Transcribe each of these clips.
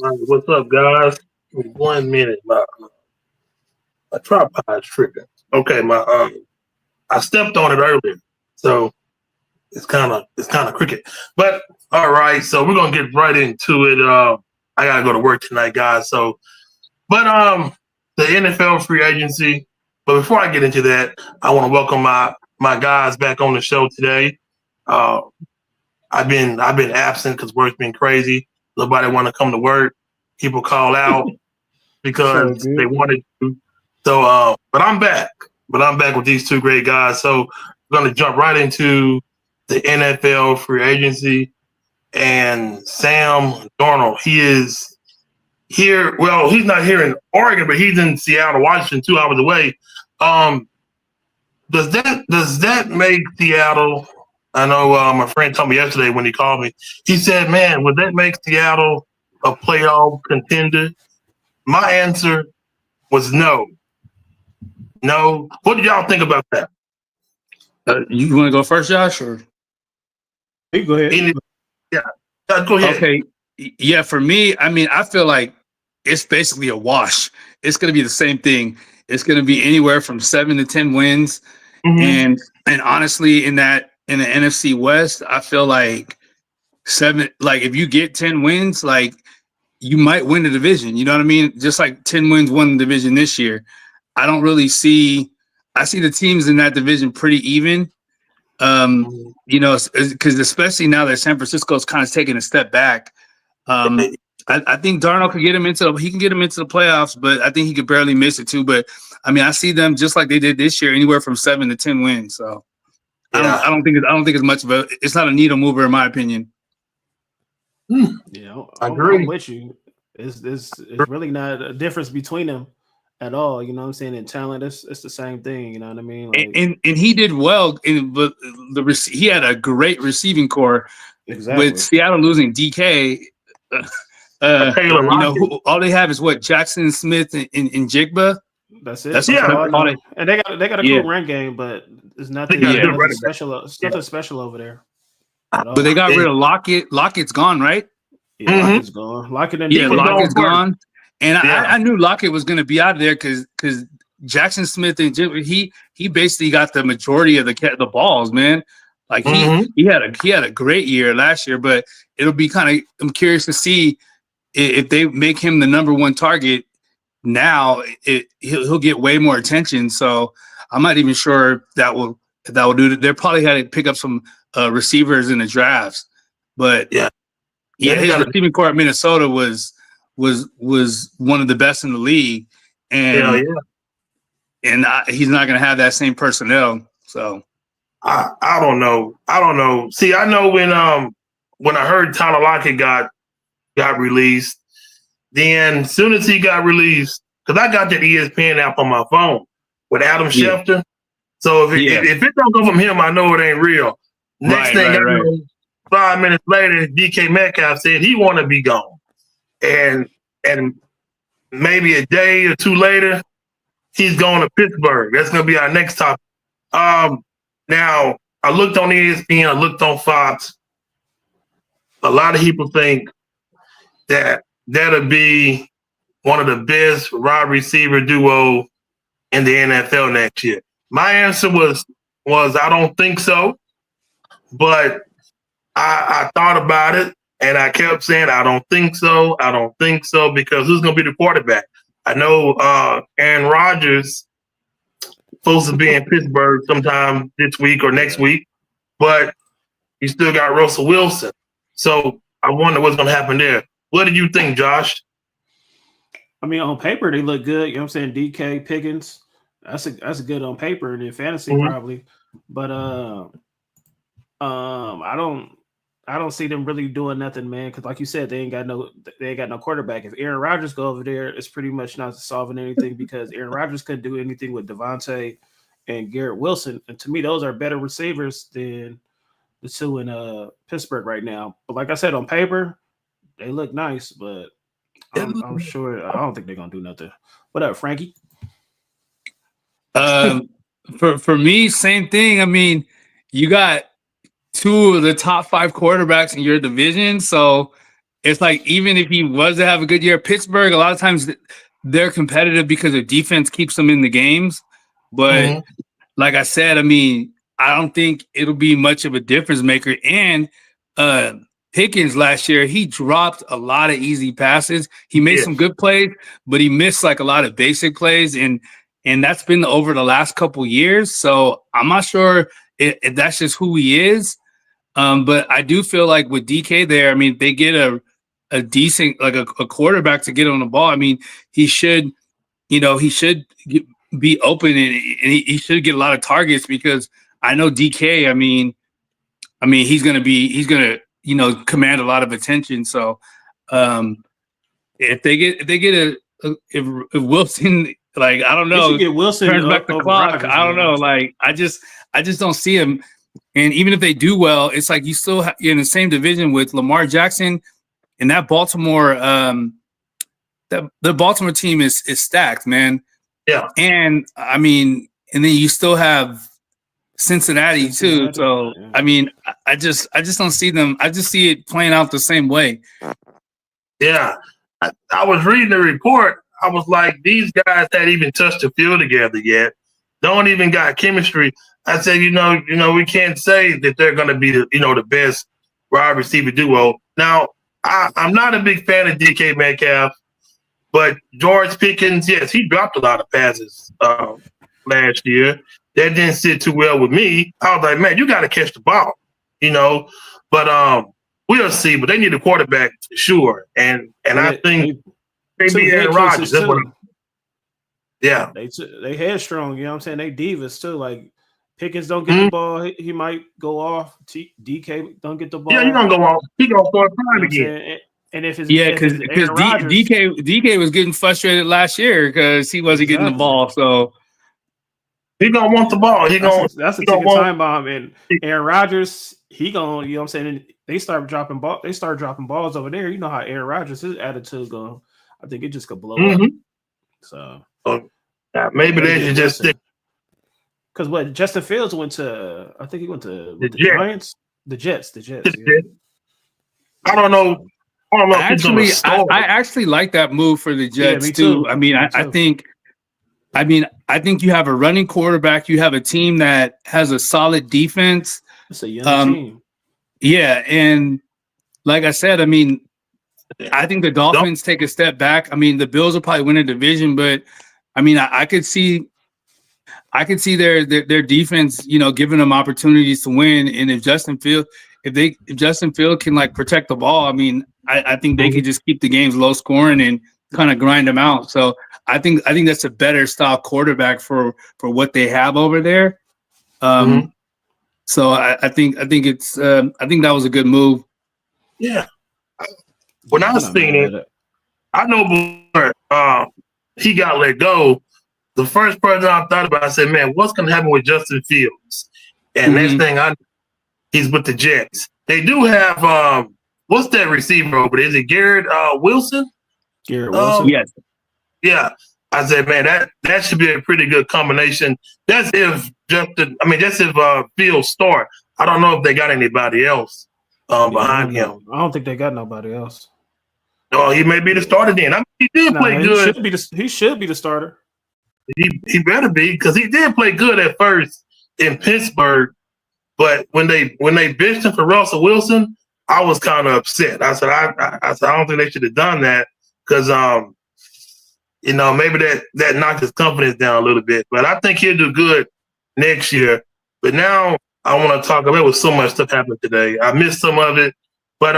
What's up, guys? 1 minute. My tripod's tripping. Okay, my I stepped on it earlier, so it's kind of cricket. But all right, so we're gonna get right into it. I gotta go to work tonight, guys. But the NFL free agency. But before I get into that, I want to welcome my guys back on the show today. Uh, I've been absent because work's been crazy. Nobody want to come to work. People call out So because they good. wanted to. So, but I'm back. But I'm back with these two great guys. So we're gonna jump right into the NFL free agency and Sam Darnold. He is here. Well, he's not here in Oregon, but he's in Seattle, Washington, 2 hours away. Um, does that make Seattle? I know my friend told me yesterday when he called me. He said, "Man, would that make Seattle a playoff contender?" My answer was no. No. What did y'all think about that? You want to go first, Josh? Or You go ahead. Any, yeah. Go ahead. okay, yeah. For me, I mean, I feel like it's basically a wash. It's going to be the same thing. It's going to be anywhere from 7 to 10 wins, Mhm. and honestly, in the NFC West, I feel like seven. Like if you get 10 wins, like you might win the division. You know what I mean? Just like 10 wins won the division this year. I don't really see. I see the teams in that division pretty even. Because especially now that San Francisco's kind of taking a step back, um, I think Darnold could get him into the playoffs, but I think he could barely miss it too. But I mean, I see them just like they did this year, anywhere from 7 to 10 wins. So Yeah. I don't think it's much of a. It's not a needle mover in my opinion. Yeah, I I'm agree. with you. It's really not a difference between them at all. You know what I'm saying? In talent, it's the same thing. You know what I mean? Like And he did well. But he had a great receiving core with exactly. Seattle losing DK. Taylor Lockett. All they have is what Jackson Smith and Jigba. That's it. That's That's Yeah. all I all know. they. And they got a Yeah, cool run game, but it's They got a yeah. good nothing running back. special. It's Yeah. nothing special over there at But they all. got And rid of Lockett. Lockett's gone, right? Yeah, mhm. Lockett's gone. Lockett and He Yeah, was DK going Lockett's gone. first. gone. And Yeah. I knew Lockett was going to be out of there because Jackson Smith and he basically got the majority of the balls, man. Like Hmm. he had a great year last year, but it'll be kind of I'm curious to see if they make him the number one target now. He'll get way more attention. So I'm not even sure if that will do it. They'll probably had to pick up some receivers in the drafts, but Yeah. Yeah. yeah, He his got a receiving core at Minnesota was one of the best in the league, hell and yeah. he's not going to have that same personnel. So I don't know. I don't know. See, I know when I heard Tyler Lockett got released, then as soon as he got released, because I got that ESPN app on my phone with Adam yeah, Schefter. So yeah, if it don't go from him, I know it ain't real. Next thing I right. know, 5 minutes later, DK Metcalf said he want to be gone, and maybe a day or two later, he's going to Pittsburgh. That's going to be our next topic. Um, Now I looked on ESPN, I looked on Fox. A lot of people think that that'll be one of the best wide receiver duo in the NFL next year. My answer was I don't think so, but I thought about it and I kept saying I don't think so. I don't think so because who's going to be the quarterback? I know Aaron Rodgers supposed to be in Pittsburgh sometime this week or next Yeah. week, but you still got Russell Wilson. So I wonder what's going to happen there. What do you think, Josh? I mean, on paper they look good. You know what I'm saying? DK Pickens. That's a good on paper and in fantasy Mhm. probably. But I don't see them really doing nothing, man. Because like you said, they ain't got no quarterback. If Aaron Rodgers go over there, it's pretty much not solving anything because Aaron Rodgers couldn't do anything with Devontae and Garrett Wilson. And to me, those are better receivers than the two in Pittsburgh right now. But like I said, on paper, they look nice, but I'm sure I don't think they're gonna do nothing. What up, Frankie? Um, for me, same thing. I mean, you got two of the top five quarterbacks in your division, so it's like even if he was to have a good year, Pittsburgh, a lot of times they're competitive because their defense keeps them in the games. But like I said, I mean, I don't think it'll be much of a difference maker. And Pickens last year, he dropped a lot of easy passes. He made some good plays, but he missed like a lot of basic plays, and that's been over the last couple years. So I'm not sure if that's just who he is. But I do feel like with DK there, I mean, they get a decent, like a quarterback to get on the ball. I mean, he should be open and he should get a lot of targets because I know DK, I mean, he's going to, command a lot of attention. So if Wilson, like, I don't know, get Wilson turns back the clock. Rodgers, I don't know. Like, I just don't see him. And even if they do well, it's like you still you're in the same division with Lamar Jackson and that Baltimore, the Baltimore team is stacked, man. Yeah. And I mean, and then you still have Cincinnati too. So yeah. I mean, I just don't see them. I just see it playing out the same way. Yeah. I was reading the report. I was like, these guys hadn't even touched the field together yet. Don't even got chemistry. I said, we can't say that they're going to be the best wide receiver duo. Now, I'm not a big fan of DK Metcalf, but George Pickens, yes, he dropped a lot of passes last year. That didn't sit too well with me. I was like, man, you got to catch the ball, But we'll see. But they need a quarterback for sure, and I think maybe Aaron Rodgers. That's what. Yeah, they headstrong. You know what I'm saying? They divas too. Like Pickens don't get the ball, he might go off. DK don't get the ball. Yeah, he's gonna go off. He gonna start prime again. And if it's because DK was getting frustrated last year because he wasn't getting the ball, so he gonna want the ball. That's a ticking time bomb. And Aaron Rodgers, he gonna, you know what I'm saying? And they start dropping balls over there. You know how Aaron Rodgers, his attitude going. I think it just could blow up. So maybe they should just stick. Because what Justin Fields went to, I think he went to the Giants, the Jets. Yeah. I don't know. Actually, I actually like that move for the Jets too. I mean, I think you have a running quarterback. You have a team that has a solid defense. It's a young team. Yeah, and like I said, I mean, I think the Dolphins take a step back. I mean, the Bills will probably win a division, but I mean, I could see their defense, giving them opportunities to win. And if Justin Field can like protect the ball, I mean, I think they could just keep the games low scoring and kind of grind them out. So I think that's a better style quarterback for what they have over there. So I think that was a good move. Yeah. When I seen it, I know before he got let go, the first person I thought about, I said, man, what's going to happen with Justin Fields? And next thing he's with the Jets. They do have, what's that receiver over there? Is it Garrett Wilson? Garrett Wilson? Yes. Yeah. I said, man, that should be a pretty good combination. That's if Fields start. I don't know if they got anybody else behind him. I don't think they got nobody else. No, he may be the starter then. I mean, he did play good. He should be the starter. He better be, because he did play good at first in Pittsburgh. But when they benched him for Russell Wilson, I was kind of upset. I said, I don't think they should have done that, because maybe that knocked his confidence down a little bit. But I think he'll do good next year. But now I want to talk about, there was so much stuff happening today. I missed some of it. But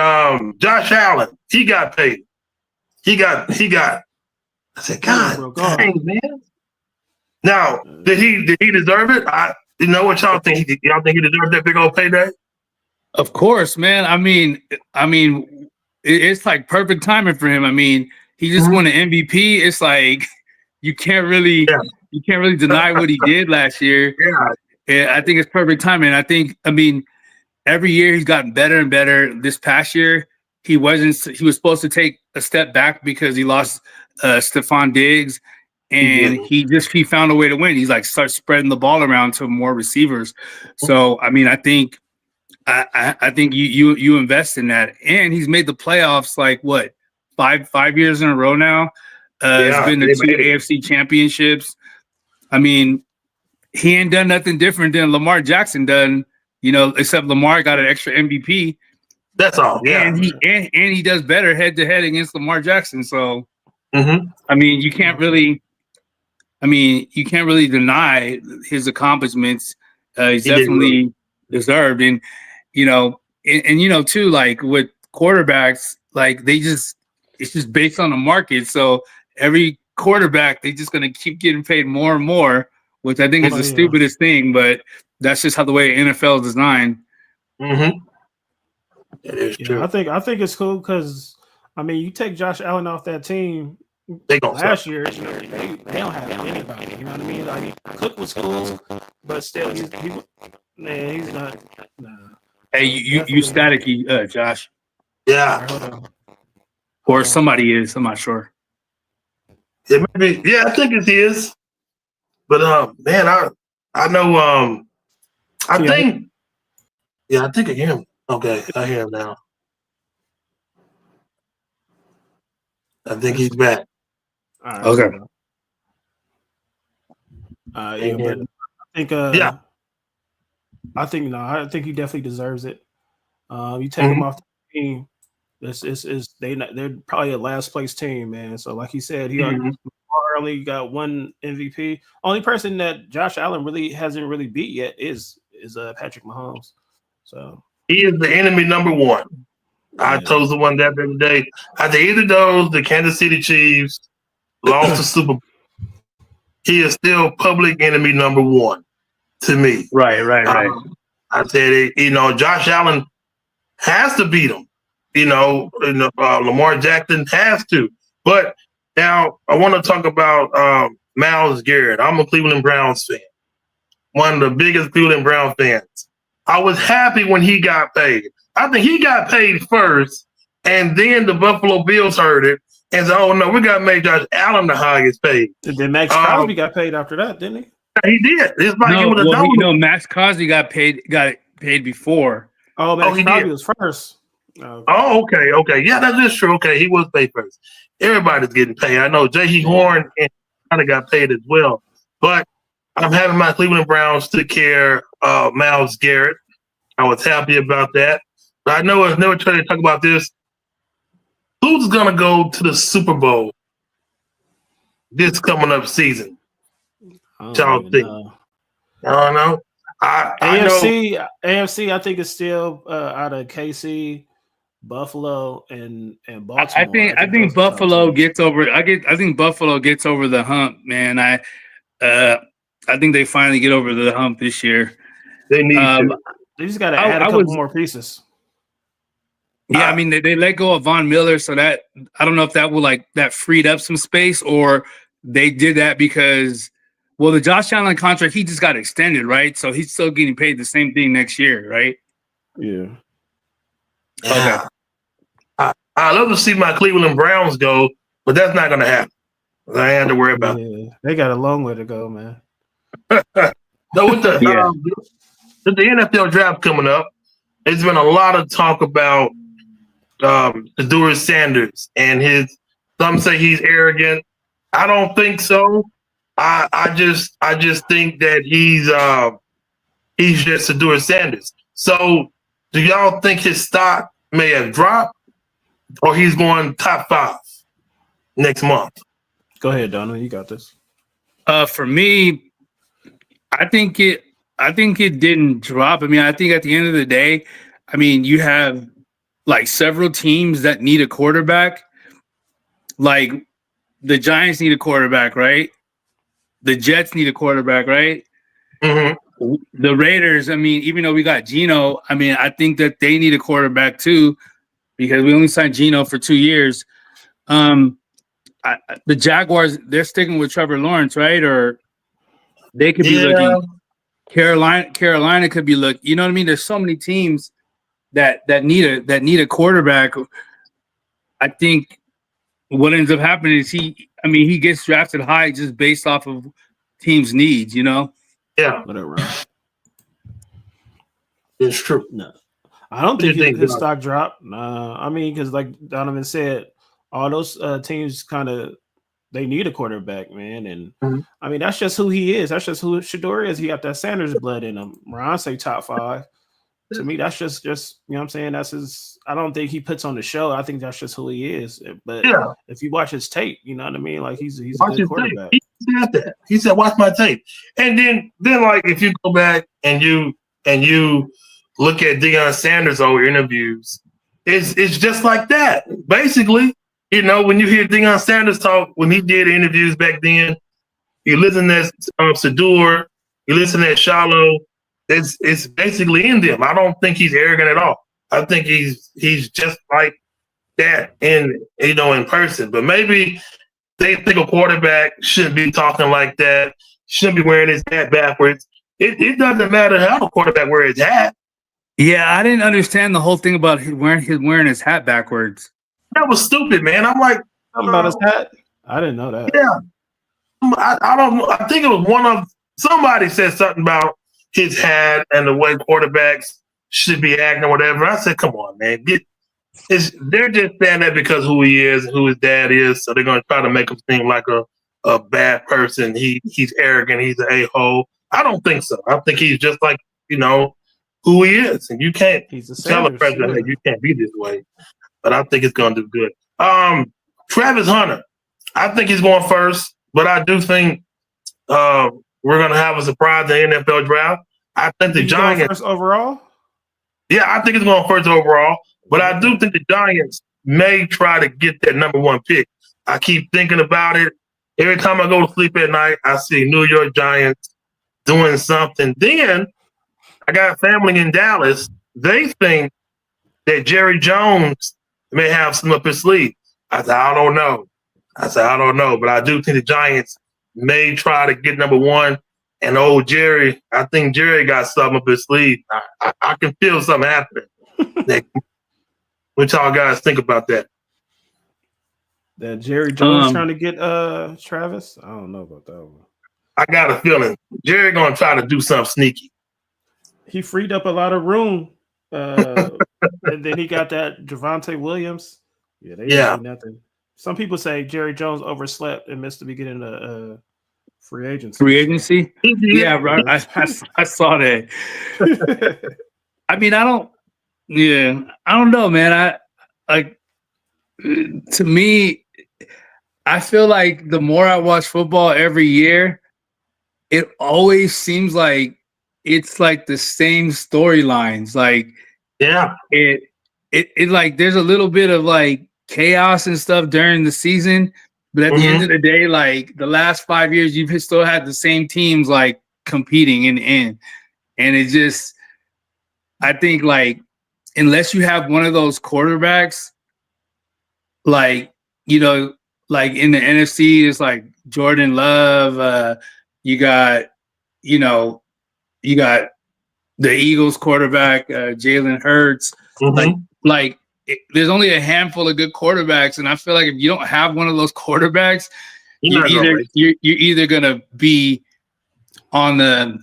Josh Allen, he got paid. He got. I said, God dang, man. Now, did he deserve it? What y'all think? Y'all think he deserved that big old payday? Of course, man. I mean, it's like perfect timing for him. I mean, he just won an MVP. It's like you can't really deny what he did last year. Yeah, I think it's perfect timing. Every year he's gotten better and better. This past year, he was supposed to take a step back because he lost Stephon Diggs, and he found a way to win. He's like start spreading the ball around to more receivers. So I think I think you invest in that, and he's made the playoffs like what 5 years in a row now. It's been the 2 AFC championships. I mean, he ain't done nothing different than Lamar Jackson done, except Lamar got an extra MVP. That's all. Yeah, and he does better head to head against Lamar Jackson. So, mm-hmm. I mean, you can't really deny his accomplishments. He's definitely deserved, and too, like with quarterbacks, like it's just based on the market. So every quarterback, they just gonna keep getting paid more and more, which I think is the stupidest thing, but that's just how the way NFL is designed. Mm-hmm. It is true. I think it's cool because I mean, you take Josh Allen off that team last year, they don't have anybody. You know what I mean? Like Cook was cool, but still, he's not. Nah. Hey, you staticky, Josh? Yeah. Or somebody is. I'm not sure. Yeah, maybe. Yeah, I think it is. But man, I know. I think I hear him. Okay, I hear him now. I think he's back. Right, okay. But I think. I think he definitely deserves it. You take him off the team. They're probably a last place team, man. So like he said, he only got one MVP. Only person that Josh Allen really hasn't really beat yet is Patrick Mahomes. So he is the enemy number one. I told someone that the other day. Either either of those, the Kansas City Chiefs lost the Super Bowl. He is still public enemy number one to me. Right. I said, Josh Allen has to beat him. Lamar Jackson has to. But now I want to talk about Myles Garrett. I'm a Cleveland Browns fan, one of the biggest Cleveland Browns fans. I was happy when he got paid. I think he got paid first, and then the Buffalo Bills heard it and said, "Oh no, we got to make Josh Allen the highest paid." And then Max Crosby got paid after that, didn't he? He did. It's like he was a Max Crosby got paid before. Oh, Max Crosby was first. Oh, okay. Yeah, that is true. Okay, he was paid first. Everybody's getting paid. I know J.C. Horn kind of got paid as well. But I'm having my Cleveland Browns take care of Myles Garrett. I was happy about that. But I know I've never tried to talk about this. Who's going to go to the Super Bowl this coming up season? Y'all think? I don't know. AFC, I think it's still out of KC, Buffalo, and Baltimore. I think Buffalo gets over. I think Buffalo gets over the hump, man. I think they finally get over the hump this year. They need to. They just got to add a couple more pieces. Yeah, I mean they let go of Von Miller, so that I don't know if that will that freed up some space, or they did that because. Well, the Josh Allen contract, he just got extended, right? So he's still getting paid the same thing next year, right? Yeah. Okay. I love to see my Cleveland Browns go, but that's not going to happen. I had to worry about it. They got a long way to go, man. No, with the NFL draft coming up, there's been a lot of talk about Shedeur Sanders and some say he's arrogant. I don't think so. I just think that he's just Shedeur Sanders. So do y'all think his stock may have dropped, or he's going top 5 next month? Go ahead, Donna. You got this. For me, I think it didn't drop. I mean, I think at the end of the day, I mean, you have several teams that need a quarterback. Like the Giants need a quarterback, right? The Jets need a quarterback, right? Mm-hmm. The Raiders, I mean, even though we got Geno, I mean, I think that they need a quarterback too because we only signed Geno for 2 years. The Jaguars, they're sticking with Trevor Lawrence, right? Or they could be looking. Carolina could be looking. You know what I mean? There's so many teams that need a quarterback. I think what ends up happening is he gets drafted high just based off of teams' needs, you know? Yeah. Whatever. It's true. No. I don't What do you think think, his Doc? stock dropped. I mean, because like Donovan said, all those teams kind of they need a quarterback, man. And Mhm. I mean, that's just who he is. That's just who Shador is. He got that Sanders blood in him. Ron say top 5. To me, that's just you know what I'm saying. That's his. I don't think he puts on the show. I think that's just who he is. But Yeah, if you watch his tape, you know what I mean. Like he's a watch good his tape. quarterback. He said that. He said, "Watch my tape." And then like if you go back and you look at Deion Sanders' old interviews, it's just like that. Basically, you know, when you hear Deion Sanders talk when he did interviews back then, you listen to Sador, you listen to Shallow. It's basically in them. I don't think he's arrogant at all. I think he's just like that in person. But maybe they think a quarterback shouldn't be talking like that, shouldn't be wearing his hat backwards. It doesn't matter how a quarterback wears his hat. Yeah, I didn't understand the whole thing about wearing his hat backwards. That was stupid, man. I'm like, Something about his hat. I didn't know that. yeah. I don't know. I think it was somebody said something about his hat and the way quarterbacks should be acting or whatever. I said, come on, man. They're just saying that because who he is and who his dad is. So they're going to try to make him seem like a bad person. He's arrogant. He's an a-hole. I don't think so. I think he's just like, who he is. And you can't tell a president that you can't be this way. But I think it's going to do good. Travis Hunter, I think he's going first. But I do think we're going to have a surprise in the NFL draft. I think the Giants first overall. Yeah, I think it's going first overall. But I do think the Giants may try to get that number 1 pick. I keep thinking about it. Every time I go to sleep at night, I see New York Giants doing something. Then I got family in Dallas. They think that Jerry Jones may have some up his sleeve. I said, I don't know. But I do think the Giants may try to get number 1. And old Jerry, I think Jerry got something up his sleeve. I can feel something happening. What y'all guys think about that? That Jerry Jones trying to get Travis? I don't know about that one. I got a feeling Jerry gonna try to do something sneaky. He freed up a lot of room. And then he got that Javonte Williams. Yeah, they didn't do nothing. Some people say Jerry Jones overslept and missed the beginning of free agency. Yeah, right. I saw that. I mean, I don't know, man. To me, I feel like the more I watch football every year, it always seems like it's like the same storylines. Like, yeah, it like there's a little bit of like chaos and stuff during the season, but at the end of the day, like the last 5 years, you've still had the same teams like competing in the end, and it just, I think like unless you have one of those quarterbacks, like like in the NFC, it's like Jordan Love. You got the Eagles quarterback, Jalen Hurts. Like there's only a handful of good quarterbacks, and I feel like if you don't have one of those quarterbacks, you're either gonna be on the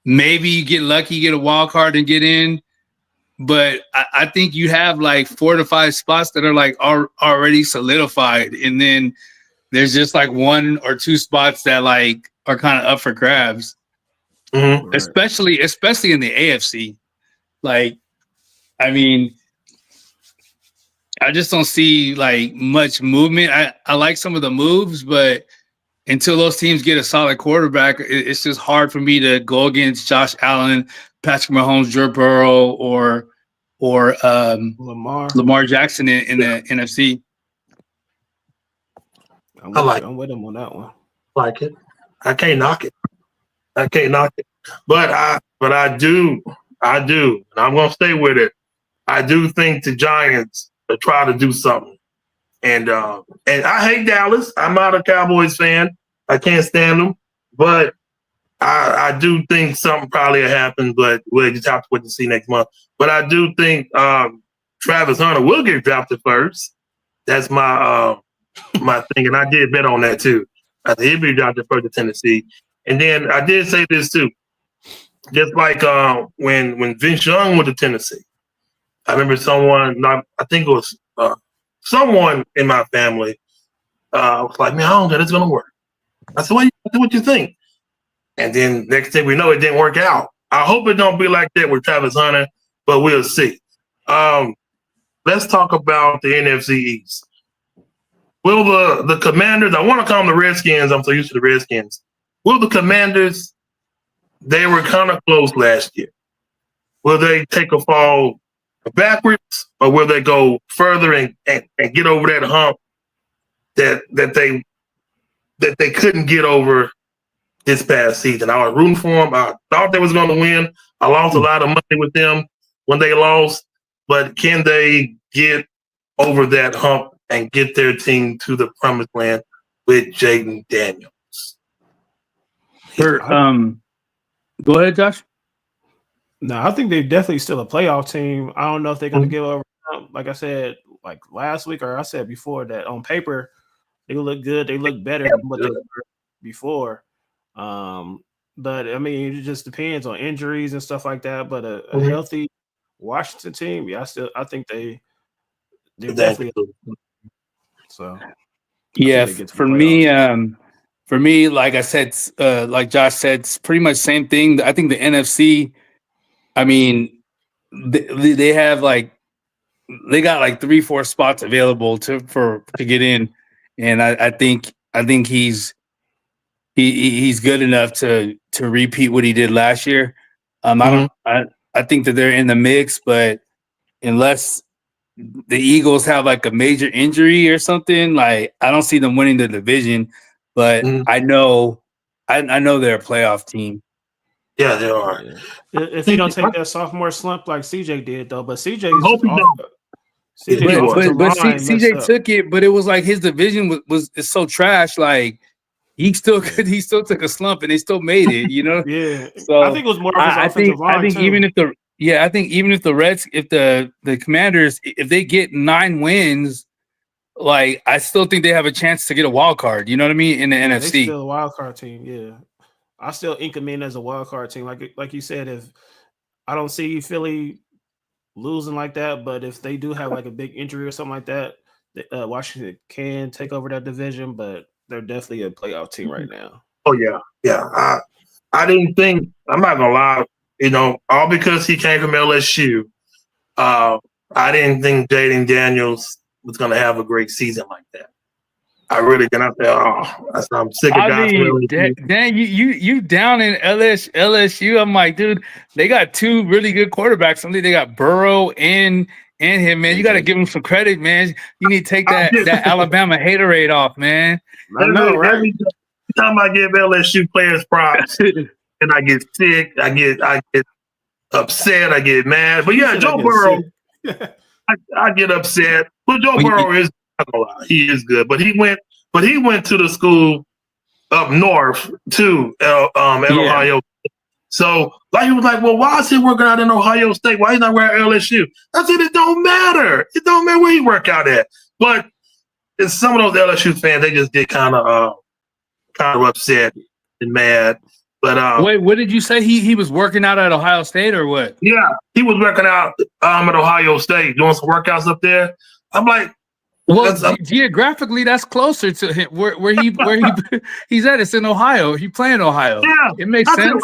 maybe you get lucky, get a wild card and get in. But I think you have like 4 to 5 spots that are like already solidified, and then there's just like 1 or 2 spots that like are kind of up for grabs. Especially in the AFC. Like, I mean, I just don't see like much movement. I like some of the moves, but until those teams get a solid quarterback, it's just hard for me to go against Josh Allen, Patrick Mahomes, Joe Burrow, or Lamar Jackson in the NFC. I'm with him on that one. Like it. I can't knock it. But I do, and I'm gonna stay with it. I do think the Giants will try to do something. And I hate Dallas. I'm not a Cowboys fan. I can't stand them. But I do think something probably will happen, but we'll just have to wait to see next month. But I do think Travis Hunter will get drafted first. That's my my thing, and I did bet on that too. I think he'll be drafted first to Tennessee. And then I did say this too. Just like when Vince Young went to Tennessee, I remember someone, I think it was someone in my family, was like, man, I don't think it's going to work. I said, what you think? And then next thing we know, it didn't work out. I hope it don't be like that with Travis Hunter, but we'll see. Let's talk about the NFC East. Will the Commanders, I want to call them the Redskins, I'm so used to the Redskins. Will the Commanders, they were kind of close last year. Will they take a fall backwards, or will they go further and get over that hump that they couldn't get over this past season? I was rooting for them. I thought they was going to win. I lost a lot of money with them when they lost, but can they get over that hump and get their team to the promised land with Jaden Daniels? Go ahead, Josh. No, I think they're definitely still a playoff team. I don't know if they're going to give over. Like I said, like last week, or I said before, that on paper they look good. They look better than what they were before. But I mean, it just depends on injuries and stuff like that. But a healthy Washington team, yeah, I think they're definitely. So yeah, for me, like I said, like Josh said, it's pretty much same thing. I think the NFC. I mean, they have they got like 3-4 spots available to get in, and I think he's good enough to repeat what he did last year. I think that they're in the mix, but unless the Eagles have like a major injury or something, like I don't see them winning the division. But I know they're a playoff team. Yeah, they are. Yeah. If you don't take that sophomore slump like CJ did, though, but CJ took it, but it was like his division was so trash. Like he still took a slump and they still made it. You know? Yeah. So I think it was more of his offensive line. I think too. even if the Commanders, if they get 9 wins, like I still think they have a chance to get a wild card. You know what I mean? In the NFC, they're still a wild card team. Yeah. I still ink them in as a wild card team. Like you said, if I don't see Philly losing like that, but if they do have like a big injury or something like that, Washington can take over that division, but they're definitely a playoff team right now. Oh yeah. I didn't think, I'm not gonna lie, all because he came from LSU. I didn't think Jaden Daniels was gonna have a great season like that. I really did. I'm sick of guys. Dan, you down in LSU? I'm like, dude, they got 2 really good quarterbacks. I think they got Burrow and him, man. You got to give him some credit, man. You need to take that Alabama haterade off, man. I know, right? Every time I give LSU players props, and I get sick, I get upset, I get mad. But yeah, Joe Burrow, I get upset. But Joe Burrow is. He is good, but he went to the school up north too, at Ohio. So like he was like, well, why is he working out in Ohio State? Why he's not wearing LSU? I said it don't matter. It don't matter where he work out at. But it's some of those LSU fans, they just get kind of upset and mad. But wait, what did you say? He was working out at Ohio State or what? Yeah, he was working out at Ohio State, doing some workouts up there. I'm like. Well, geographically, that's closer to him where he's at. It's in Ohio. He playing Ohio. Yeah, it makes sense.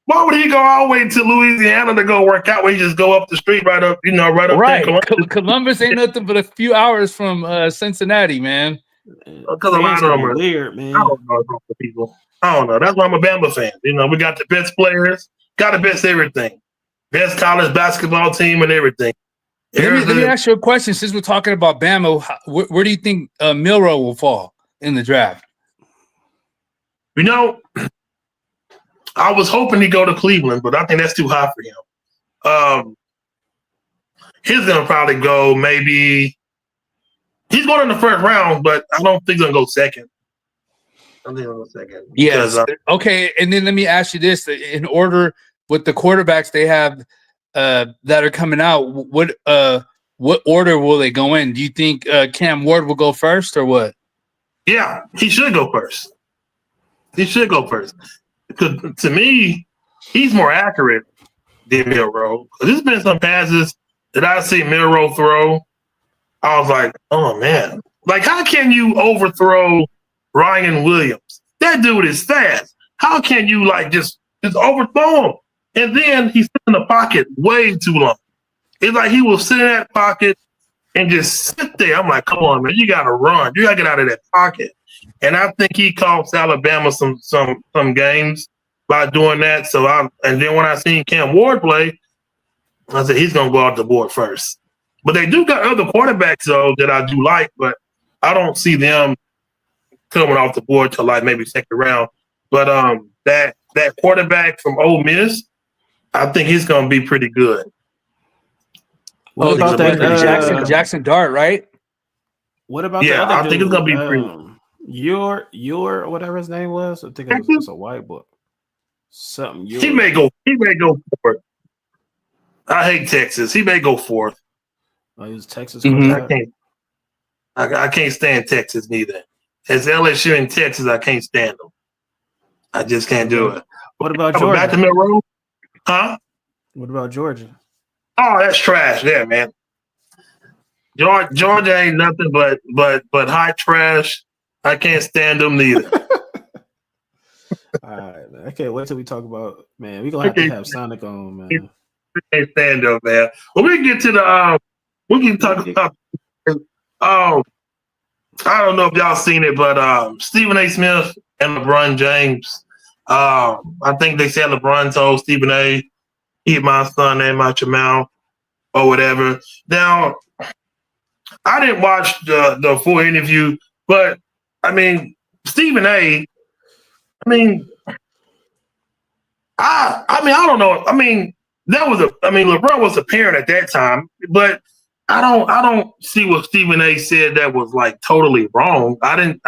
Why would he go all the way to Louisiana to go work out? Where he just go up the street, right up right. There. Columbus ain't nothing but a few hours from Cincinnati, man. Because a lot of them are weird, man. I don't know about the people. I don't know. That's why I'm a Bama fan. We got the best players, got the best everything, best college basketball team and everything. Let me ask you a question. Since we're talking about Bama, where do you think Milroe will fall in the draft? I was hoping he'd go to Cleveland, but I think that's too high for him. He's going to probably go maybe – he's going in the first round, but I don't think he's going to go second. I think he's going to go second. Yes. Okay, and then let me ask you this. In order with the quarterbacks they have – that are coming out, what order will they go in? Do you think Cam Ward will go first or what? Yeah, he should go first. Because to me, he's more accurate than Milroe. There's been some passes that I see Milroe throw, I was like, oh man. Like, how can you overthrow Ryan Williams? That dude is fast. How can you like just overthrow him? And then he's in the pocket way too long. It's like he will sit in that pocket and just sit there. I'm like, come on, man, you gotta run. You gotta get out of that pocket. And I think he cost Alabama some games by doing that. And then when I seen Cam Ward play, I said he's gonna go off the board first. But they do got other quarterbacks though that I do like, but I don't see them coming off the board till like maybe second round. But that quarterback from Ole Miss, I think he's gonna be pretty good. What about that Jackson Dart, right? What about Yeah, the other I dude? think it's gonna be pretty. Your whatever his name was. I think it was a white boy. Something. He may go for it. I hate Texas. He may go fourth. Oh, he was Texas. I can't stand Texas neither. As LSU in Texas, I can't stand them. I just can't do it. What about Back Georgia? to Milroe? Huh? What about Georgia? Oh, that's trash there, man. Georgia ain't nothing but hot trash. I can't stand them neither. All right, man. I can't wait till we talk about, man. We're gonna have Sonic on, man. I can't stand them, man. Well, we can get to the we can talk about I don't know if y'all seen it, but Stephen A. Smith and LeBron James. I think they said LeBron told Stephen A. eat my son, name out your mouth, or whatever. Now, I didn't watch the full interview, but I mean, Stephen A. I don't know. I mean, LeBron was a parent at that time, but I don't see what Stephen A. said that was like totally wrong. I didn't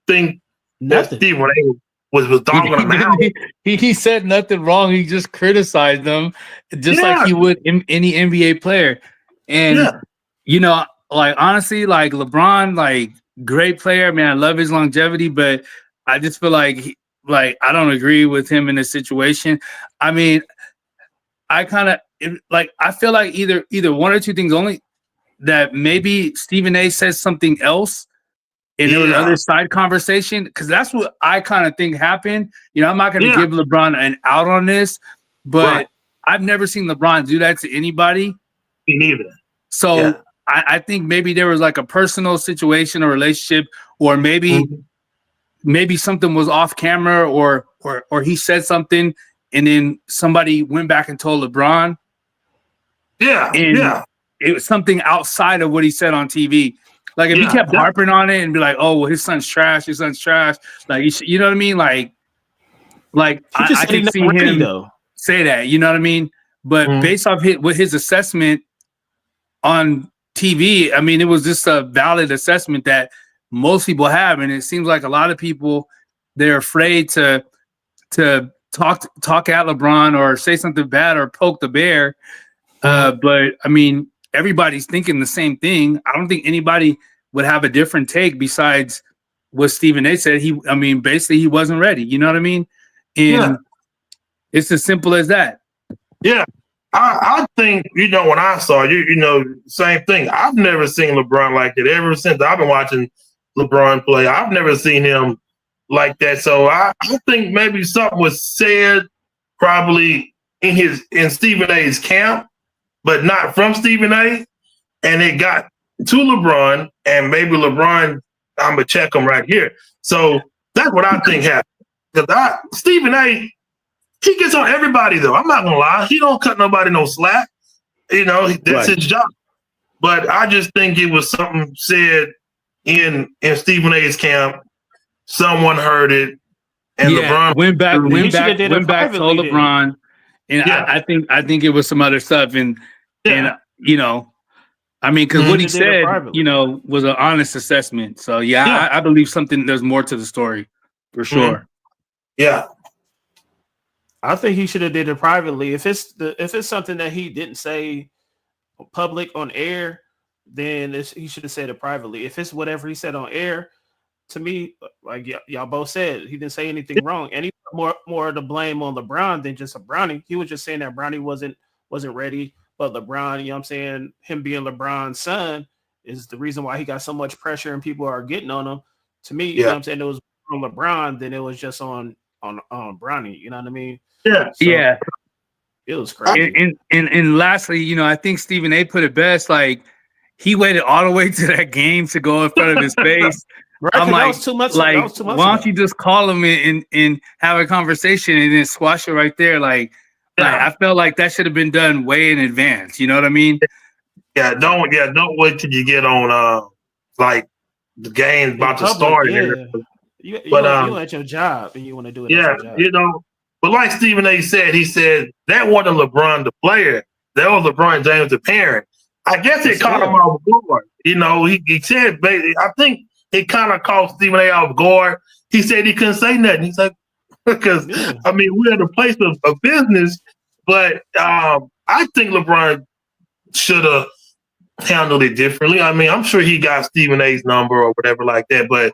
think that Stephen A. was dogging him out. He said nothing wrong. He just criticized them, just like he would any NBA player. And you know, like honestly, like LeBron, like great player, man. I love his longevity, but I just feel like I don't agree with him in this situation. I mean, I feel like either one or two things only, that maybe Stephen A. says something else and there was another side conversation, because that's what I kind of think happened. You know, I'm not going to give LeBron an out on this, but I've never seen LeBron do that to anybody. Me neither. So I think maybe there was like a personal situation or relationship, or maybe something was off camera, or he said something and then somebody went back and told LeBron. It was something outside of what he said on TV. Like if he kept harping on it and be like, "Oh, well, his son's trash. His son's trash." Like you know what I mean? Like I can see him say that. You know what I mean? But based off his assessment on TV, I mean, it was just a valid assessment that most people have, and it seems like a lot of people, they're afraid to talk at LeBron or say something bad or poke the bear. But I mean, everybody's thinking the same thing. I don't think anybody would have a different take besides what Stephen A. said. Basically he wasn't ready. You know what I mean? And it's as simple as that. Yeah. I think, when I saw same thing. I've never seen LeBron like that ever since I've been watching LeBron play. I've never seen him like that. So I think maybe something was said probably in Stephen A.'s camp, but not from Stephen A. And it got to LeBron, and maybe LeBron, I'm gonna check him right here. So that's what I think happened. Because Stephen A., he gets on everybody though. I'm not gonna lie, he don't cut nobody no slack. That's his job. But I just think it was something said in Stephen A.'s camp. Someone heard it, and LeBron went back, told LeBron, and I think it was some other stuff, and because what he said, was an honest assessment. So I believe there's more to the story for sure. Yeah. I think he should have did it privately. If it's something that he didn't say public on air, then he should have said it privately. If it's whatever he said on air, to me, like y'all both said, he didn't say anything wrong, and he put more to blame on LeBron than just a Brownie. He was just saying that Brownie wasn't ready. But LeBron, you know what I'm saying, him being LeBron's son is the reason why he got so much pressure and people are getting on him. To me, you know what I'm saying, it was on LeBron than it was just on Bronny. You know what I mean? Yeah. So, yeah. It was crazy. And lastly, you know, I think Stephen A put it best. Like, he waited all the way to that game to go in front of his face. Right, I'm like, that was too much. Like, that was too much why don't you just call him and have a conversation and then squash it right there? Like I felt like that should have been done way in advance. You know what I mean? Yeah, don't wait till you get on like the game's about to start. You at your job and you want to do it. Yeah, at your job. you know. But like Stephen A said, he said that wasn't LeBron the player. That was LeBron James the parent. I guess it caught him off guard. You know, he said, I think it kind of caught Stephen A off guard. He said he couldn't say nothing. He's like, because, I mean, we're at a place of business, but I think LeBron should have handled it differently. I mean, I'm sure he got Stephen A's number or whatever like that, but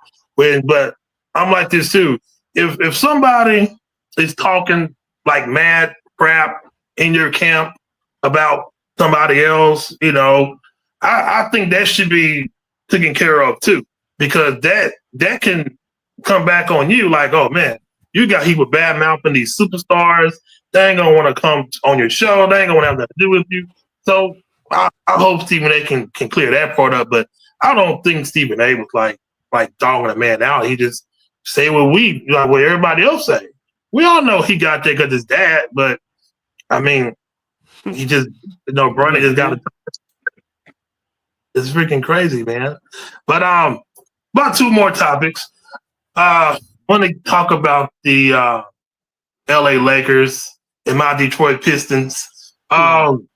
I'm like this too. If somebody is talking like mad crap in your camp about somebody else, you know, I think that should be taken care of too, because that can come back on you like, oh man, you got people bad mouthing these superstars. They ain't gonna want to come on your show. They ain't gonna have nothing to do with you. So I hope Stephen A can clear that part up, but I don't think Stephen A was like dogging a man out. He just say what everybody else say. We all know he got there because his dad, but I mean, he just, you know, Bronny just got. It's freaking crazy, man. But about two more topics. Want to talk about the LA Lakers and my Detroit Pistons. So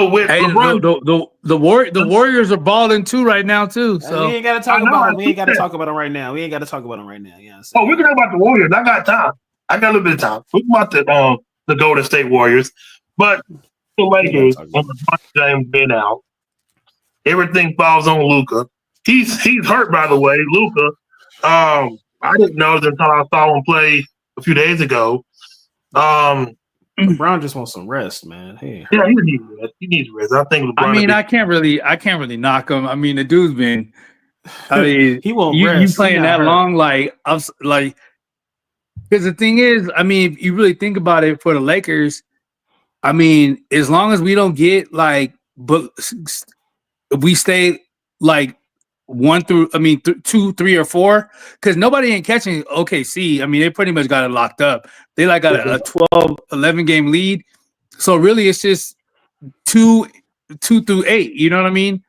with LeBron, the Warriors are balling too right now too. So we ain't got to talk about them. We ain't got to talk about them right now. Yeah. Oh, we can talk about the Warriors. I got time. I got a little bit of time. We're about the Golden State Warriors, but the Lakers, when LeBron James been out, everything falls on Luka. He's hurt, by the way. Luka. I didn't know until I saw him play a few days ago. LeBron just wants some rest, man. Hey. Yeah, he needs rest. I think LeBron. I mean, I can't really knock him. I mean, the dude's been. I mean, he won't you rest. playing that long, because the thing is, I mean, if you really think about it for the Lakers, I mean, as long as we don't get but if we stay 1 through, 2, 3, or 4, because nobody ain't catching OKC. I mean, they pretty much got it locked up. They got a 12, 11 game lead. So really, it's just 2 through 8. You know what I mean?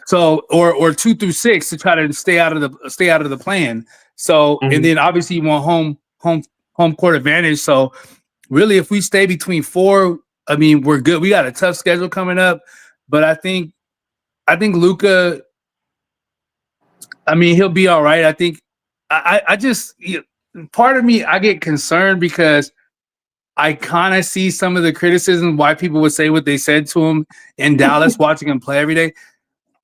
So or 2 through 6 to try to stay out of the plan. So and then obviously you want home court advantage. So really, if we stay between 4, I mean, we're good. We got a tough schedule coming up, but I think Luka. I mean, he'll be all right. I think I just part of me, I get concerned because I kind of see some of the criticism why people would say what they said to him in Dallas, watching him play every day.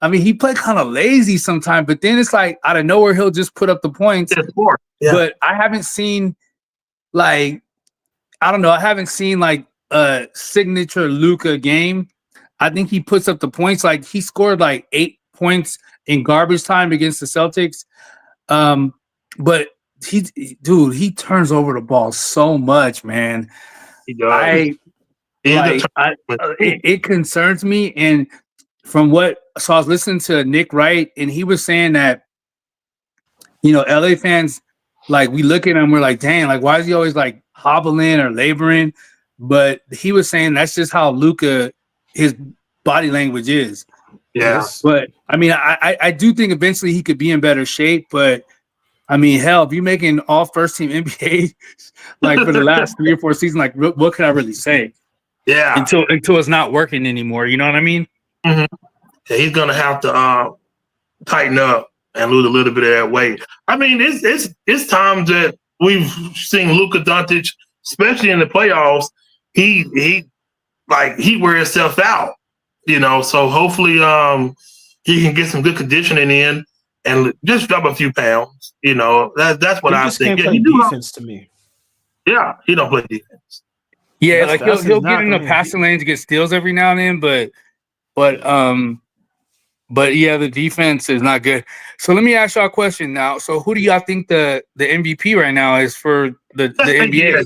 I mean, he played kind of lazy sometimes, but then it's like out of nowhere he'll just put up the points. Yeah. But I haven't seen I haven't seen a signature Luka game. I think he puts up the points. He scored 8 points in garbage time against the Celtics. But he turns over the ball so much, man. He does. It concerns me. And from I was listening to Nick Wright, and he was saying that, LA fans, we look at him, we're like, dang, why is he always hobbling or laboring? But he was saying that's just how Luka, his body language is. Yeah. But I mean, I do think eventually he could be in better shape. But I mean, hell, if you're making all first team NBA for the last 3 or 4 seasons, what can I really say? Yeah. Until it's not working anymore. You know what I mean? Mm-hmm. Yeah, he's gonna have to tighten up and lose a little bit of that weight. I mean, it's times that we've seen Luka Doncic, especially in the playoffs, he wears himself out. So hopefully he can get some good conditioning in and just drop a few pounds. That's what I think. Can't play defense to me. Yeah, he don't play defense. Yeah, That's- like that's he'll his get knock in the on him. passing lanes, get steals every now and then, but yeah, the defense is not good. So let me ask y'all a question now. So who do y'all think the MVP right now is for the NBA?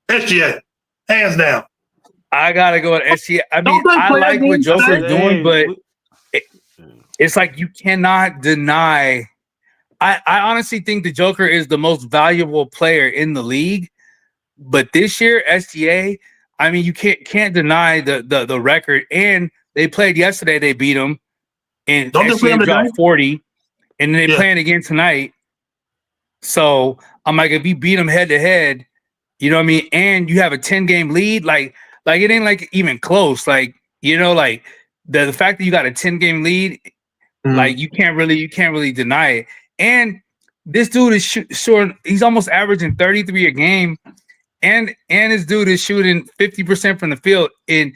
SGA, hands down. I gotta go with SGA. I mean, Don't they I play like what against Joker's that? doing, but we- it's like you cannot deny. I honestly think the Joker is the most valuable player in the league. But this year, SGA, I mean, you can't deny the record. And they played yesterday, they beat him, and Don't they play SGA him today? dropped 40, and then they Yeah. playing again tonight. So I'm like, if you beat him head to head, you know what I mean, and you have a 10-game lead, like it ain't like even close. Like, you know, like the fact that you got a 10-game lead, like you can't really deny it. And this dude is short. He's almost averaging 33 a game, and this dude is shooting 50% from the field. And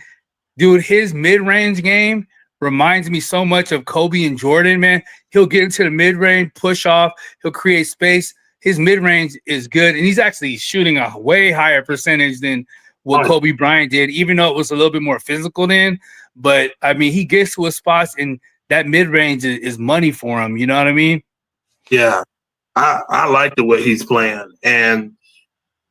dude, his mid-range game reminds me so much of Kobe and Jordan, man. He'll get into the mid-range, push off, he'll create space. His mid-range is good, and he's actually shooting a way higher percentage than what Kobe Bryant did, even though it was a little bit more physical then. But I mean, he gets to his spots, and that mid-range is money for him. You know what I mean? Yeah, I like the way he's playing, and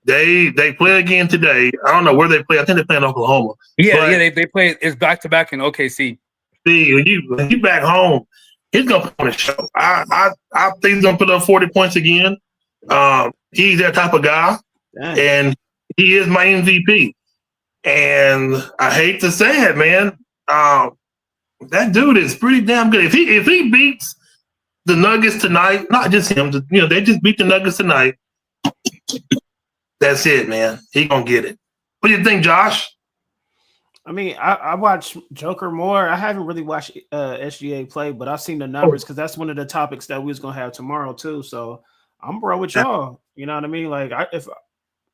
they play again today. I don't know where they play. I think they play in Oklahoma. Yeah, they play. It's back-to-back in OKC. See, when you back home, he's gonna put on a show. I think he's gonna put up 40 points again. He's that type of guy, Dang. and he is my MVP. And I hate to say it, man. That dude is pretty damn good. If he beats the Nuggets tonight, not just him, they just beat the Nuggets tonight. That's it, man. He gonna get it. What do you think, Josh? I mean, I watch Joker more. I haven't really watched SGA play, but I've seen the numbers because that's one of the topics that we was gonna have tomorrow too. So I'm bro with y'all. You know what I mean? Like, if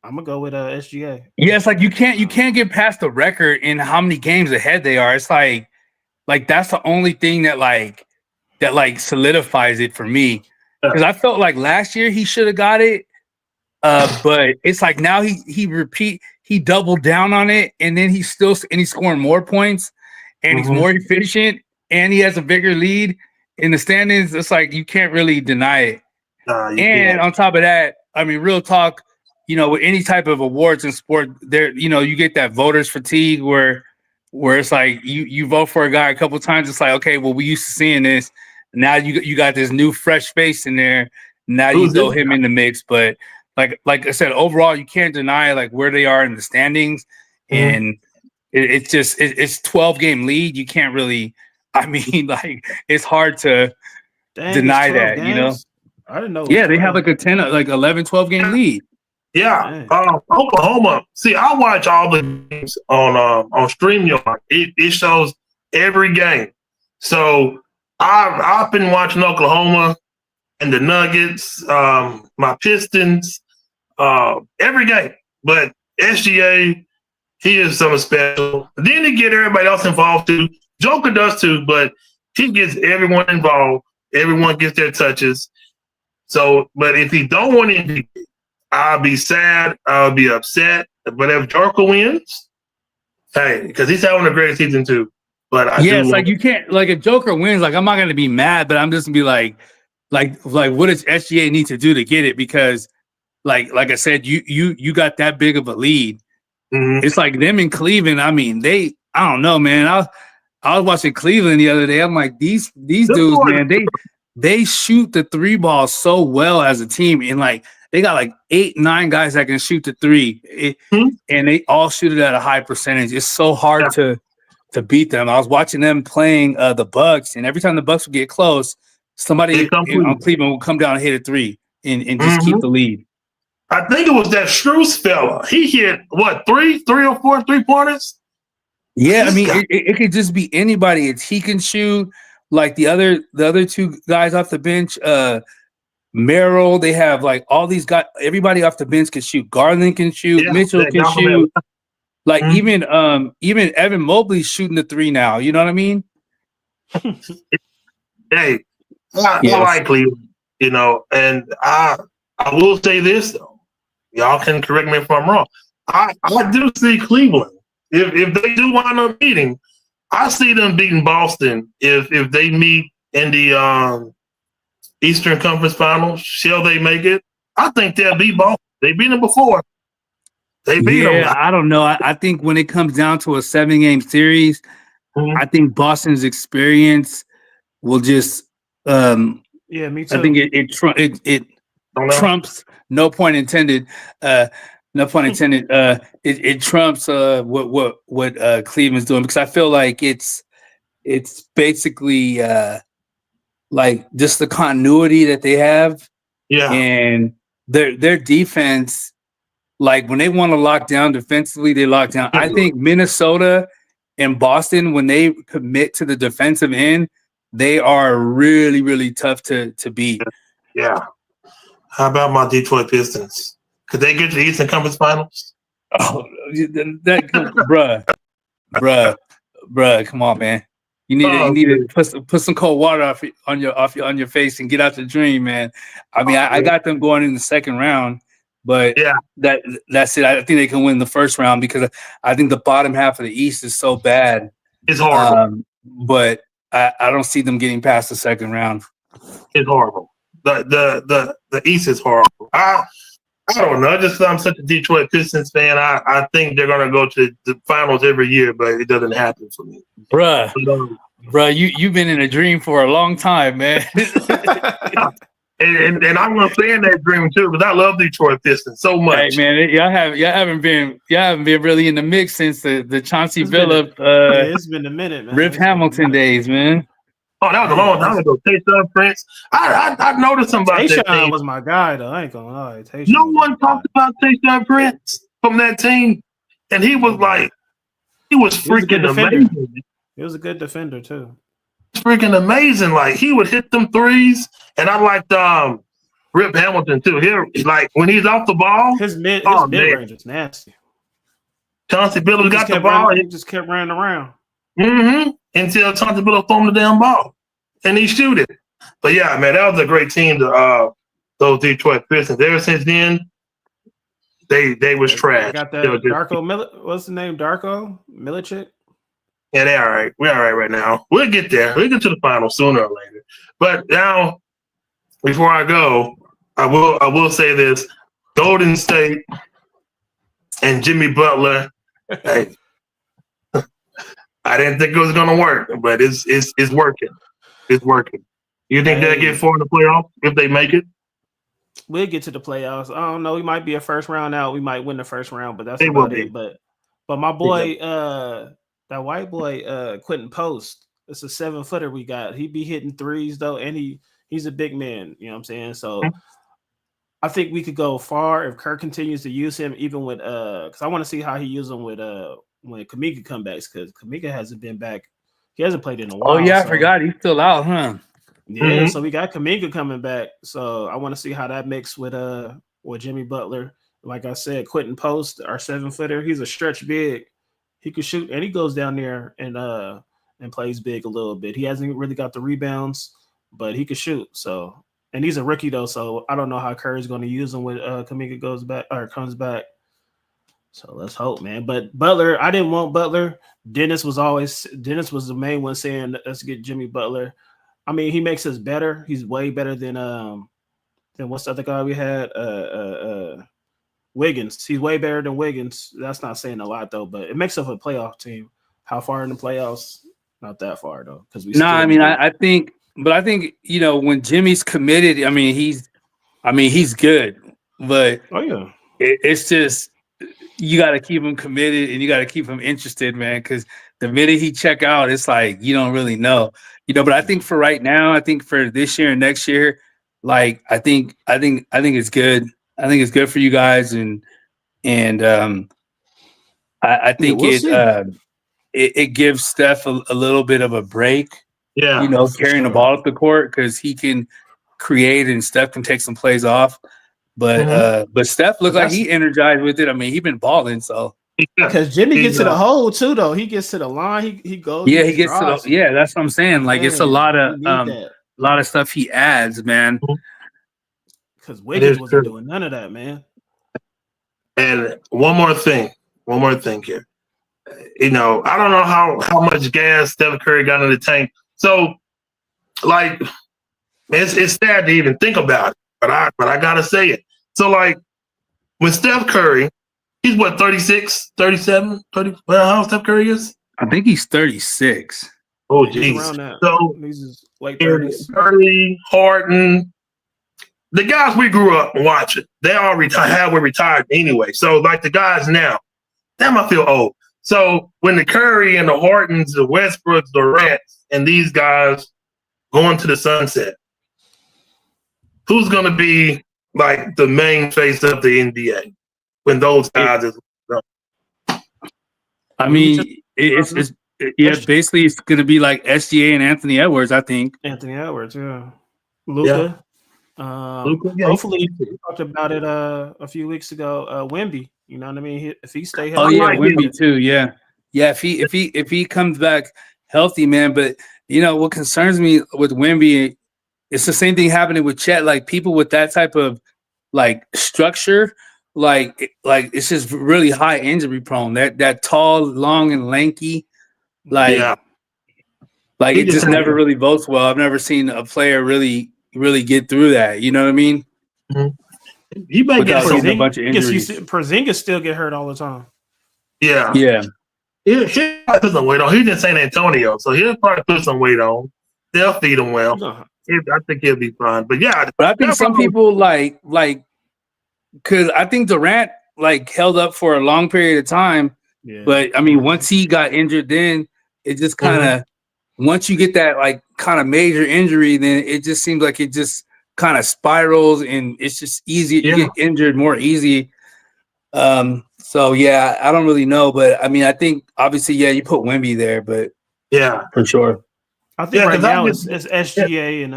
I'm gonna go with SGA. Yeah, it's like you can't get past the record in how many games ahead they are. It's like that's the only thing that solidifies it for me. Because I felt like last year he should have got it. But it's like now he doubled down on it, and then he's scoring more points, and he's more efficient, and he has a bigger lead in the standings. It's like you can't really deny it. And on top of that, I mean, real talk, with any type of awards in sport, there, you get that voters fatigue where it's like you vote for a guy a couple times, it's like, okay, well, we used to seeing this. Now you got this new fresh face in there. Now you throw him in the mix, but like I said, overall, you can't deny where they are in the standings, and it's 12-game lead. You can't really, I mean, it's hard to deny that, games? I didn't know. Yeah, they have a 11, 12-game lead. Yeah, Oklahoma. See, I watch all the games on StreamYard. It shows every game. So I've been watching Oklahoma and the Nuggets, my Pistons, every game. But SGA, he is something special. Then he get everybody else involved too. Joker does too, but he gets everyone involved. Everyone gets their touches. So, but if he don't win MVP, I'll be sad. I'll be upset. But if Joker wins, hey, because he's having a great season too. But you can't if Joker wins, I'm not gonna be mad, but I'm just gonna be like what does SGA need to do to get it? Because like I said, you got that big of a lead. Mm-hmm. It's like them in Cleveland. I mean, I don't know, man. I was watching Cleveland the other day. I'm like, these dudes, man, they shoot the three ball so well as a team, and they got 8, 9 guys that can shoot the three, and they all shoot it at a high percentage. It's so hard to beat them. I was watching them playing the Bucks, and every time the Bucks would get close, somebody on Cleveland would come down and hit a three and just keep the lead. I think it was that Strus fella. He hit three or four 3-pointers. Yeah, I mean, it could just be anybody. He can shoot the other two guys off the bench. Merrill, they have all these guys. Everybody off the bench can shoot. Garland can shoot. Yeah, Mitchell can shoot. Even Evan Mobley's shooting the three now. You know what I mean? Hey, I like Cleveland. And I will say this though. Y'all can correct me if I'm wrong. I do see Cleveland. If they do wind up meeting, I see them beating Boston if they meet in the Eastern Conference Finals. Shall they make it? I think they'll beat Boston. They beat them before. They beat them. I don't know. I think when it comes down to a 7-game series, I think Boston's experience will just. Yeah, me too. I think it trumps. No point intended. No pun intended. It trumps what Cleveland's doing, because I feel like it's basically like just the continuity that they have. Yeah. And their defense, like when they want to lock down defensively, they lock down. I think Minnesota and Boston, when they commit to the defensive end, they are really, really tough to beat. Yeah. How about my Detroit Pistons? Could they get to the Eastern Conference Finals? Oh, bruh, come on, man. You need to put some cold water on your face and get out the dream, man. I mean, I got them going in the second round, but yeah, that's it. I think they can win the first round because I think the bottom half of the East is so bad. It's horrible. But I don't see them getting past the second round. It's horrible. The East is horrible. I don't know. Just I'm such a Detroit Pistons fan. I think they're gonna go to the finals every year, but it doesn't happen for me. Bruh, you've been in a dream for a long time, man. and I'm gonna stay in that dream too, because I love Detroit Pistons so much. Hey man, y'all haven't been really in the mix since the Chauncey Billups it's been a minute, man. Rip Hamilton days, man. Oh, that was a long time ago. Tayshaun Prince. I noticed something about that team. Was my guy, though. I ain't gonna lie. No one talked about Tayshaun Prince from that team, and he was freaking amazing. He was a good defender too. Freaking amazing! Like he would hit them threes, and I liked Rip Hamilton too. He like when he's off the ball, his mid range is nasty. Chauncey Billups got the ball. He just kept running around. Mm-hmm. Until Chauncey Billups threw him the damn ball, and he shoot it. But yeah, man, that was a great team. Those Detroit Pistons. Ever since then, they was trash. Got that Darko what's the name? Darko Milicic. Yeah, they all right. We're all right now. We'll get there. We'll get to the final sooner or later. But now, before I go, I will say this: Golden State and Jimmy Butler. Hey, I didn't think it was going to work, but it's working. It's working. You think they'll get far in the playoffs if they make it? We'll get to the playoffs. I don't know. We might be a first round out. We might win the first round, but that's about it. But my boy, that white boy, Quentin Post, it's a 7-footer we got. He be hitting threes though, and he's a big man. You know what I'm saying? So I think we could go far if Kirk continues to use him, even with because I want to see how he uses him with when Kuminga comes back, because Kuminga hasn't been back. He hasn't played in a while. Oh yeah, I forgot he's still out, huh? Yeah, so we got Kuminga coming back. So I want to see how that mixes with Jimmy Butler. Like I said, Quentin Post, our 7-footer, he's a stretch big. He could shoot, and he goes down there and plays big a little bit. He hasn't really got the rebounds, but he could shoot. So, and he's a rookie though, so I don't know how Curry's going to use him when Kuminga comes back. So let's hope, man. But Butler, I didn't want Butler. Dennis was the main one saying let's get Jimmy Butler. I mean, he makes us better. He's way better than what's the other guy we had? Wiggins. He's way better than Wiggins. That's not saying a lot though, but it makes us a playoff team. How far in the playoffs? Not that far though, because we. I think when Jimmy's committed, I mean he's good, but it's just. You got to keep him committed and you got to keep him interested, man. Because the minute he check out, it's like you don't really know, But I think for right now, I think for this year and next year, like I think it's good. I think it's good for you guys, and I think it gives Steph a little bit of a break. Yeah, carrying the ball up the court because he can create and Steph can take some plays off. But Steph looked like he energized with it. I mean, he been balling, so because Jimmy gets to the hole too, though. He gets to the line. He goes. Yeah, he gets to the. Yeah, that's what I'm saying. Like it's a lot of stuff he adds, man. Because Wiggins wasn't doing none of that, man. And one more thing here. You know, I don't know how much gas Steph Curry got in the tank. So, like, it's sad to even think about it, but I gotta say it. So, like, when Steph Curry, he's what, 36, 37, 30, well, how Steph Curry is? I think he's 36. Oh, He's jeez. around that. So, He's his late 30s. Curry, Harden, the guys we grew up watching, they all were retired anyway. So, like, the guys now, damn, I feel old. So, when the Curry and the Hardens, the Westbrooks, the Durants, and these guys going to the sunset, who's going to be like the main face of the NBA when those guys is? I mean, basically it's going to be like SGA and Anthony Edwards, I think. Anthony Edwards, yeah. Luka. Hopefully, we talked about it a few weeks ago. Wemby, you know what I mean? If he stay healthy, Wemby too. Yeah. If he comes back healthy, man. But you know what concerns me with Wemby, it's the same thing happening with Chet. Like people with that type of like structure, like it's just really high injury prone. That tall, long, and lanky, it just never really votes well. I've never seen a player really get through that. You know what I mean? Mm-hmm. You might get a bunch of injuries. Porzingis still get hurt all the time. Yeah. He'll put some weight on. He's in San Antonio, so he'll probably put some weight on. They'll feed him well. I think he'll be fine. But I think some people like because I think Durant held up for a long period of time. Yeah. But I mean, once he got injured, then it just kind of once you get that kind of major injury, then it just seems like it just kind of spirals and it's just easy. You get injured more easy. So yeah, I don't really know, but I mean, I think obviously, you put Wemby there, but for sure. I think right now it's SGA and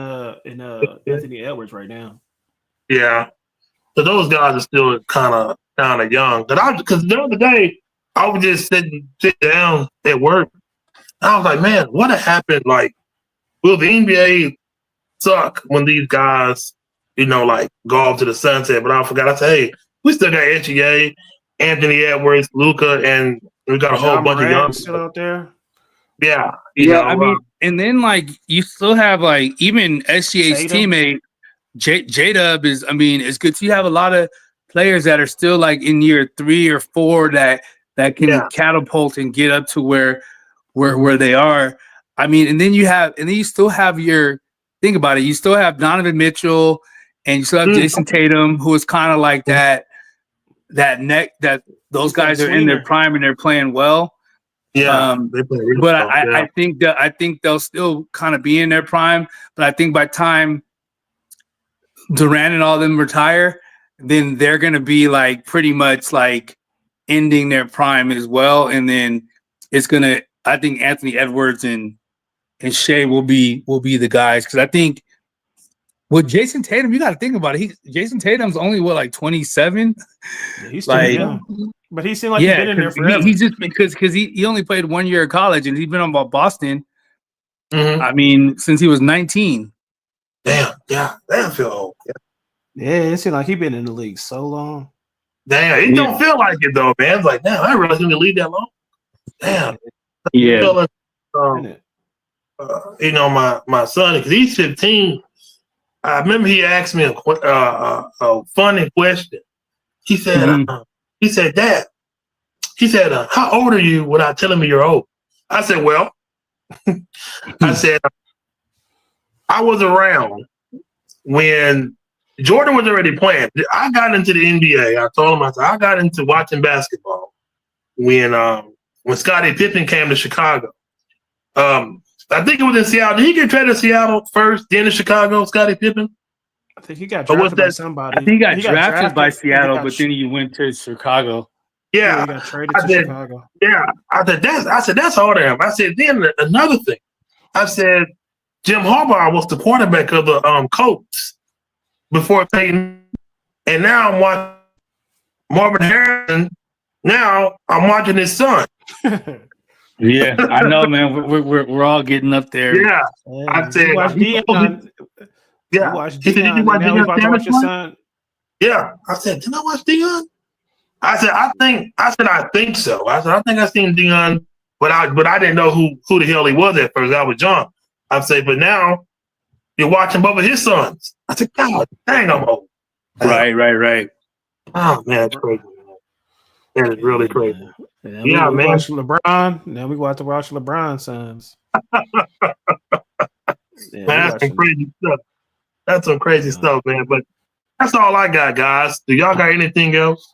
Anthony Edwards right now. Yeah, so those guys are still kind of young. Because the other day I was just sitting down at work. I was like, man, what happened? Like, will the NBA suck when these guys, go off to the sunset? But I forgot. I said, hey, we still got SGA, Anthony Edwards, Luka, and we got a whole bunch of young still out there. Yeah, I mean, and then you still have even SGA's teammate J-Dub is. I mean, it's good. So you have a lot of players that are still in year 3 or 4 that can catapult and get up to where they are. I mean, and then you still have think about it. You still have Donovan Mitchell, and you still have Jason Tatum, who is kind of like that those guys are in their prime and they're playing well. Yeah, but I think they'll still kind of be in their prime. But I think by time Durant and all them retire, then they're gonna be pretty much ending their prime as well. And then it's gonna. I think Anthony Edwards and Shea will be the guys, because I think with Jason Tatum, you got to think about it. Jason Tatum's only 27. Yeah, he's still young. But he seemed like he's been in there forever. He's just because he only played 1 year of college and he's been on Boston. Mm-hmm. I mean, since he was 19. Damn, feel old. Yeah, it seems like he's been in the league so long. Damn, it don't feel like it though, man. It's like, damn, I realized he didn't leave that long. Damn. Yeah. My son, because he's 15. I remember he asked me a funny question. He said, Dad, how old are you without telling me you're old? I said, well, I said, I was around when Jordan was already playing. I got into the NBA. I told him, I got into watching basketball when Scottie Pippen came to Chicago. I think it was in Seattle. Did he get traded to Seattle first, then to Chicago, Scottie Pippen? I think he got drafted by somebody. I think he got drafted by Seattle, but then he went to Chicago. Yeah. He got traded to Chicago. Yeah. I said, that's hard to him. I said, then another thing. I said, Jim Harbaugh was the quarterback of the Colts before Peyton. And now I'm watching Marvin Harrison. Now I'm watching his son. Yeah, I know, man. We're all getting up there. Yeah, I said. You watch Deion. Yeah, he said, "Did you watch Deion? Yeah, I said, did I watch Deion?" I said, I think so. I said, I think I seen Deion, but I didn't know who the hell he was at first. I was young. I said, but now you're watching both of his sons. I said, God dang, I'm old. Right. Oh man, that's crazy. Man. That is really crazy. Yeah, we man. watch LeBron. Now we got to watch LeBron sons. Man, that's some crazy stuff. That's some crazy stuff, man. But that's all I got, guys. Do y'all got anything else?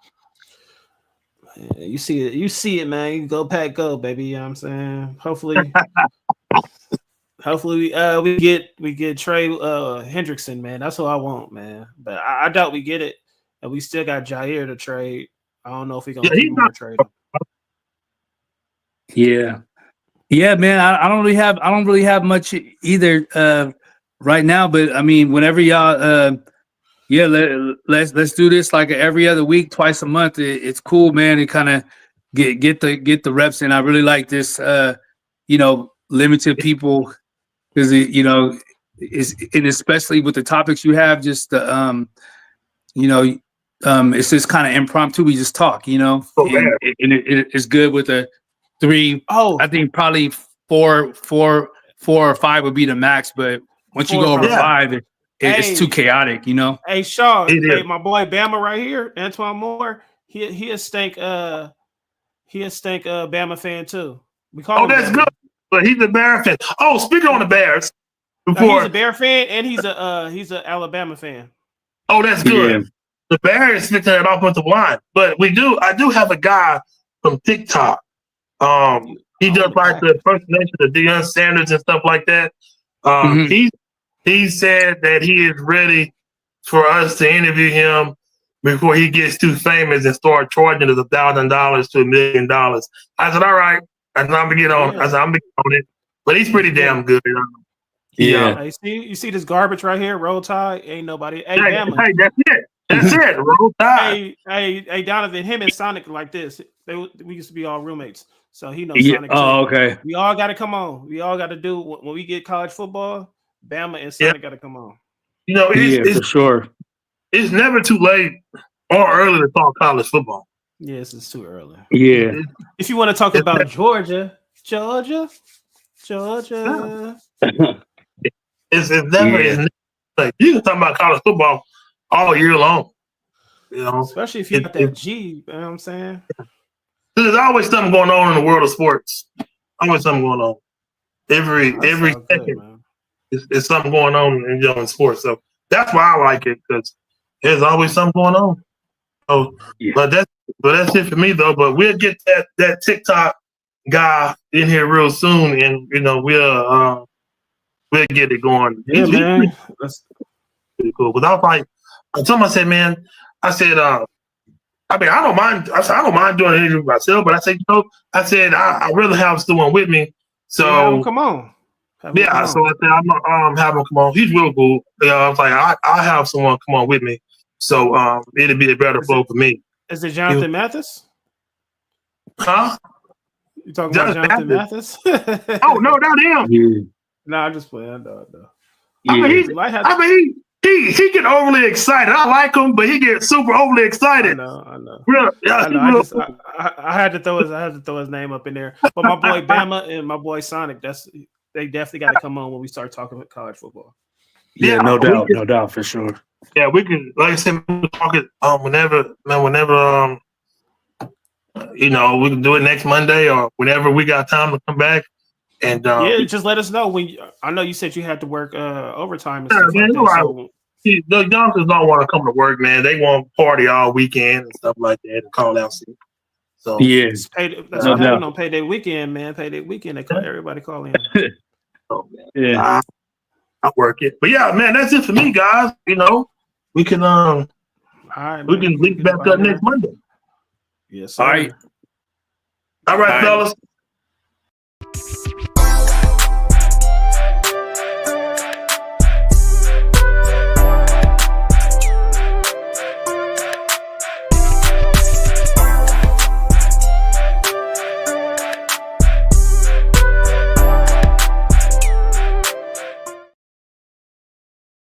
Yeah, you see it, man. You go Pack, go, baby. You know what I'm saying? Hopefully, we get Trey Hendrickson, man. That's what I want, man. But I doubt we get it, and we still got Jair to trade. I don't know if we're gonna keep him or trade him. Yeah, man. I don't really have much either right now. But I mean, whenever y'all, let's do this like every other week, twice a month. It's cool, man. To kind of get the reps in. I really like this, limited people because and especially with the topics you have, just the it's just kind of impromptu. We just talk, and it's good with the 3. I think probably 4 or 5 would be the max. But once you go over 5, it's too chaotic, Hey, Shaw, my boy Bama right here, Antoine Moore. He a stank Bama fan too. We call him that's Bama. good. But he's a Bear fan. Oh, speaking on the Bears, He's a Bear fan and he's a Alabama fan. Oh, that's good. Yeah. The Bears fit that offensive line, but I do have a guy from TikTok. He does like the impersonation of Deion Sanders and stuff like that. He said that he is ready for us to interview him before he gets too famous and start charging us $1,000 to $1 million. I said, all right. I said, I'm gonna get on. I said, I'm gonna get on it. But he's pretty damn good. Yeah. You see this garbage right here? Roll Tide. Ain't nobody. Hey, Bama. Hey, that's it. That's it. Roll Tide. Hey, Donovan. Him and Sonic like this. We used to be all roommates, so he knows Sonic. Oh, okay. We all got to come on. We all got to do when we get college football. Bama and Sonic got to come on. It's for sure. It's never too late or early to talk college football. Yes, it's too early. Yeah. If you want to talk about Georgia. It's never like you can talk about college football all year long. Especially if you got that G, you know what I'm saying? There's always something going on in the world of sports. Always something going on. Every second it's something going on in sports. So that's why I like it, because there's always something going on. So but that's it for me though. But we'll get that TikTok guy in here real soon, and we'll get it going. Yeah, man. That's pretty cool. But I was like, I said, man, I don't mind. I said, I don't mind doing anything myself, but I said, I'd rather have someone with me. So come on. So I said, I'm having him come on. He's real cool. I was like, I'll have someone come on with me. So it'll be a better flow for me. Is it Jonathan Mathis? Huh? You talking about Jonathan Mathis? Oh no, not him. Yeah. No, I'm just playing. I know. He get overly excited. I like him, but he gets super overly excited. I know. Yeah, I had to throw his name up in there. But my boy Bama and my boy Sonic, they definitely got to come on when we start talking about college football. Yeah, no doubt for sure. Yeah, we can, like I said, talk it whenever we can do it next Monday or whenever we got time to come back. And just let us know when. I know you said you had to work overtime and stuff like that. So. The youngsters don't want to come to work, man. They want to party all weekend and stuff like that and call out sick. So that's what happened on payday weekend, man. Payday weekend, everybody call in. I work it, but yeah, man, that's it for me, guys. We can we can link back up next Monday. Yes, sir. All right, fellas.